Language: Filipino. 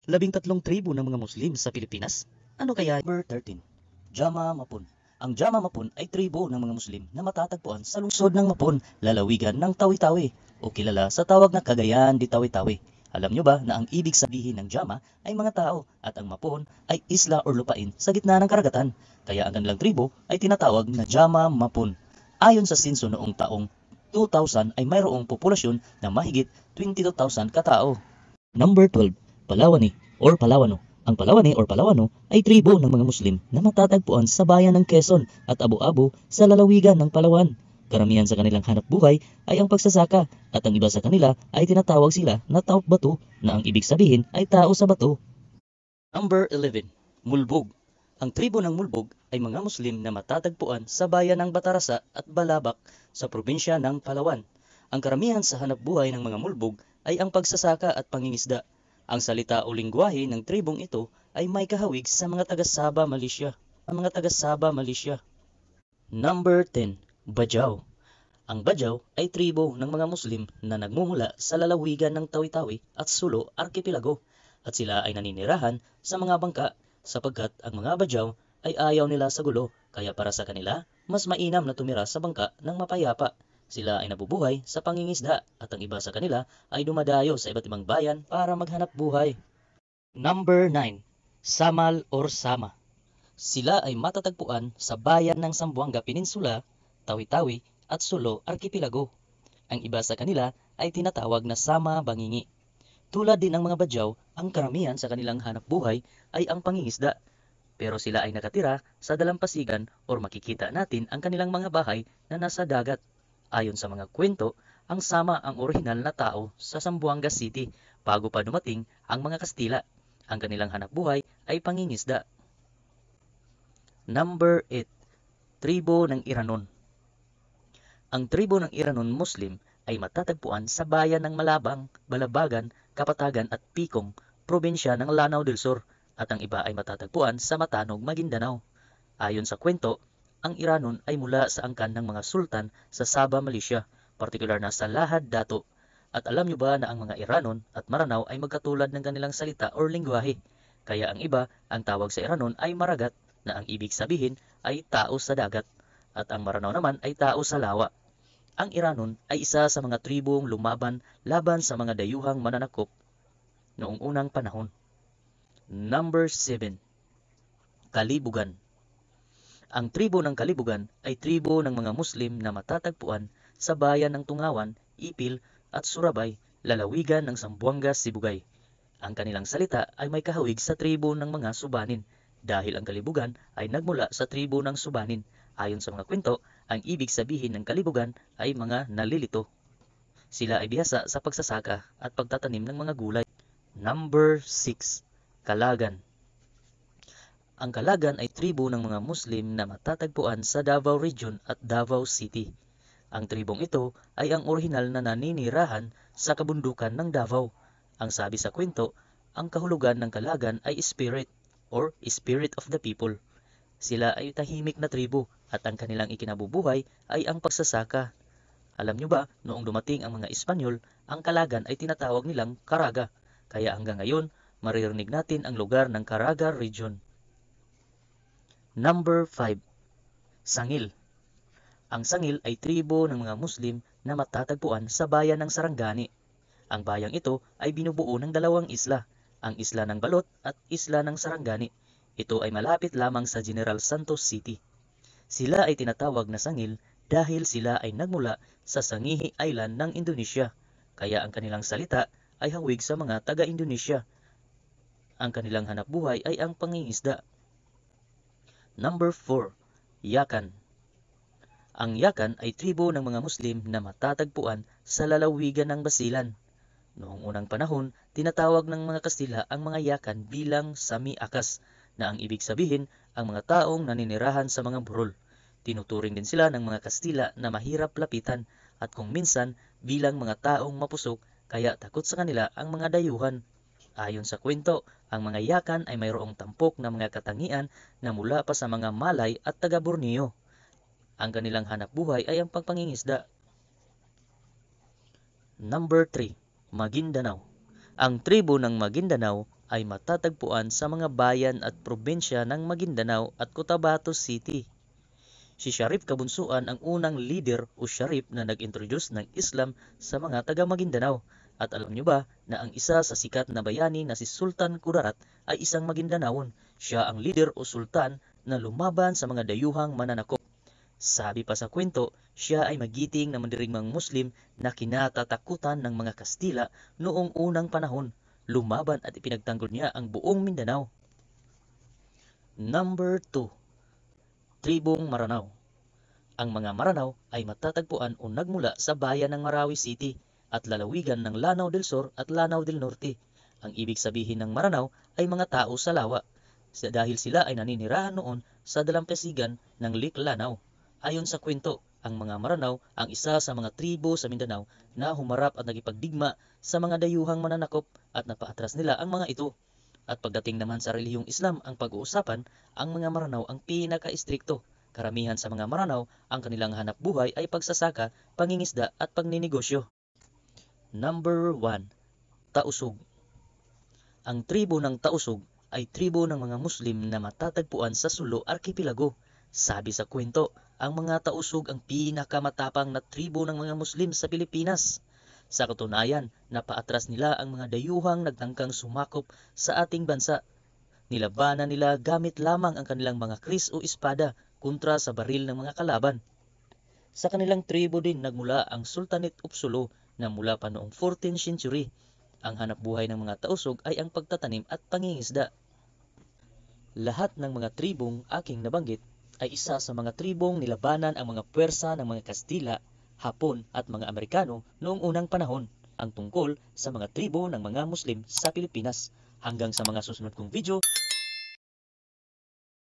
13 tribo ng mga Muslim sa Pilipinas? Ano kaya? Number 13. Jama Mapon. Ang Jama Mapon ay tribo ng mga Muslim na matatagpuan sa lungsod ng Mapon, lalawigan ng Tawi-Tawi o kilala sa tawag na Cagayan de Tawi-Tawi. Alam nyo ba na ang ibig sabihin ng Jama ay mga tao at ang Mapon ay isla o lupain sa gitna ng karagatan? Kaya ang kanilang tribo ay tinatawag na Jama Mapon. Ayon sa senso noong taong 2000 ay mayroong populasyon na mahigit 22,000 katao. Number 12. Palawani or Palawano. Ang Palawani or Palawano ay tribo ng mga Muslim na matatagpuan sa bayan ng Quezon at Abu-Abu sa lalawigan ng Palawan. Karamihan sa kanilang hanap buhay ay ang pagsasaka at ang iba sa kanila ay tinatawag sila na taop bato na ang ibig sabihin ay tao sa bato. Number 11. Mulbog. Ang tribo ng Mulbog ay mga Muslim na matatagpuan sa bayan ng Batarasa at Balabac sa probinsya ng Palawan. Ang karamihan sa hanap buhay ng mga Mulbog ay ang pagsasaka at pangingisda. Ang salita o lingwahe ng tribong ito ay may kahawig sa mga taga-Sabah, Malaysia. Number 10. Bajau. Ang Bajau ay tribo ng mga Muslim na nagmumula sa lalawigan ng Tawi-Tawi at Sulu Archipelago at sila ay naninirahan sa mga bangka sapagkat ang mga Bajau ay ayaw nila sa gulo kaya para sa kanila mas mainam na tumira sa bangka ng mapayapa. Sila ay nabubuhay sa pangingisda at ang iba sa kanila ay dumadayo sa iba't ibang bayan para maghanap buhay. Number 9. Samal or Sama. Sila ay matatagpuan sa bayan ng Zamboanga Peninsula, Tawi-Tawi at Sulu Archipelago. Ang iba sa kanila ay tinatawag na Sama Bangingi. Tulad din ng mga Bajau, ang karamihan sa kanilang hanap buhay ay ang pangingisda. Pero sila ay nakatira sa dalampasigan or makikita natin ang kanilang mga bahay na nasa dagat. Ayon sa mga kwento, ang Sama ang orihinal na tao sa Zamboanga City bago pa dumating ang mga Kastila. Ang kanilang hanap buhay ay pangingisda. Number 8. Tribo ng Iranon. Ang tribo ng Iranon Muslim ay matatagpuan sa bayan ng Malabang, Balabagan, Kapatagan at Picong, probinsya ng Lanao del Sur, at ang iba ay matatagpuan sa Matanog, Maguindanao. Ayon sa kwento, ang Iranon ay mula sa angkan ng mga sultan sa Sabah, Malaysia, partikular na sa Lahad Datu. At alam nyo ba na ang mga Iranon at Maranao ay magkatulad ng kanilang salita or lingwahe? Kaya ang iba, ang tawag sa Iranon ay Maragat, na ang ibig sabihin ay tao sa dagat, at ang Maranao naman ay tao sa lawa. Ang Iranon ay isa sa mga tribong lumaban laban sa mga dayuhang mananakop noong unang panahon. Number 7. Kalibugan. Ang tribo ng Kalibugan ay tribo ng mga Muslim na matatagpuan sa bayan ng Tungawan, Ipil at Surabay, lalawigan ng Zamboanga, Sibugay. Ang kanilang salita ay may kahawig sa tribo ng mga Subanin dahil ang Kalibugan ay nagmula sa tribo ng Subanin. Ayon sa mga kwento, ang ibig sabihin ng Kalibugan ay mga nalilito. Sila ay bihasa sa pagsasaka at pagtatanim ng mga gulay. Number 6. Kalagan. Ang Kalagan ay tribo ng mga Muslim na matatagpuan sa Davao Region at Davao City. Ang tribong ito ay ang orihinal na naninirahan sa kabundukan ng Davao. Ang sabi sa kwento, ang kahulugan ng Kalagan ay spirit or spirit of the people. Sila ay tahimik na tribo at ang kanilang ikinabubuhay ay ang pagsasaka. Alam nyo ba, noong dumating ang mga Espanyol, ang Kalagan ay tinatawag nilang Caraga. Kaya hanggang ngayon, maririnig natin ang lugar ng Caraga Region. Number 5. Sangil. Ang Sangil ay tribo ng mga Muslim na matatagpuan sa bayan ng Sarangani. Ang bayang ito ay binubuo ng dalawang isla, ang isla ng Balot at isla ng Sarangani. Ito ay malapit lamang sa General Santos City. Sila ay tinatawag na Sangil dahil sila ay nagmula sa Sangihe Island ng Indonesia, kaya ang kanilang salita ay hawig sa mga taga-Indonesia. Ang kanilang hanapbuhay ay ang pangingisda. Number 4. Yakan. Ang Yakan ay tribo ng mga Muslim na matatagpuan sa lalawigan ng Basilan. Noong unang panahon, tinatawag ng mga Kastila ang mga Yakan bilang Sami Akas, na ang ibig sabihin ang mga taong naninirahan sa mga burol. Tinuturing din sila ng mga Kastila na mahirap lapitan at kung minsan bilang mga taong mapusok kaya takot sa kanila ang mga dayuhan. Ayon sa kwento, ang mga Yakan ay mayroong tampok na mga katangian na mula pa sa mga Malay at taga Borneo. Ang kanilang hanap buhay ay ang pagpangingisda. Number 3. Maguindanao. Ang tribo ng Maguindanao ay matatagpuan sa mga bayan at probinsya ng Maguindanao at Cotabato City. Si Sharif Kabunsuan ang unang leader o Sharif na nag-introduce ng Islam sa mga taga Maguindanao. At alam nyo ba na ang isa sa sikat na bayani na si Sultan Kudarat ay isang Maguindanaon. Siya ang leader o sultan na lumaban sa mga dayuhang mananakop. Sabi pa sa kwento, siya ay magiting na mandirigmang Muslim na kinatatakutan ng mga Kastila noong unang panahon. Lumaban at ipinagtanggol niya ang buong Mindanao. Number 2. Tribong Maranao. Ang mga Maranao ay matatagpuan o nagmula sa bayan ng Marawi City at lalawigan ng Lanao del Sur at Lanao del Norte. Ang ibig sabihin ng Maranao ay mga tao sa lawa, dahil sila ay naninirahan noon sa dalampasigan ng Lake Lanao. Ayon sa kwento, ang mga Maranao ang isa sa mga tribo sa Mindanao na humarap at nagipagdigma sa mga dayuhang mananakop at napaatras nila ang mga ito. At pagdating naman sa relihiyong Islam ang pag-uusapan, ang mga Maranao ang pinaka-istrikto. Karamihan sa mga Maranao, ang kanilang hanap buhay ay pagsasaka, pangingisda at pagninegosyo. Number 1. Tausug. Ang tribo ng Tausug ay tribo ng mga Muslim na matatagpuan sa Sulu Archipelago. Sabi sa kwento, ang mga Tausug ang pinakamatapang na tribo ng mga Muslim sa Pilipinas. Sa katunayan, napaatras nila ang mga dayuhang nagtangkang sumakop sa ating bansa. Nilabanan nila gamit lamang ang kanilang mga kris o espada kontra sa baril ng mga kalaban. Sa kanilang tribo din nagmula ang Sultanate of Sulu na mula pa noong 14th century. Ang hanap buhay ng mga Tausug ay ang pagtatanim at pangingisda. Lahat ng mga tribong aking nabanggit ay isa sa mga tribong nilabanan ang mga puwersa ng mga Kastila, Hapon at mga Amerikano noong unang panahon. Ang tungkol sa mga tribo ng mga Muslim sa Pilipinas. Hanggang sa mga susunod kong video.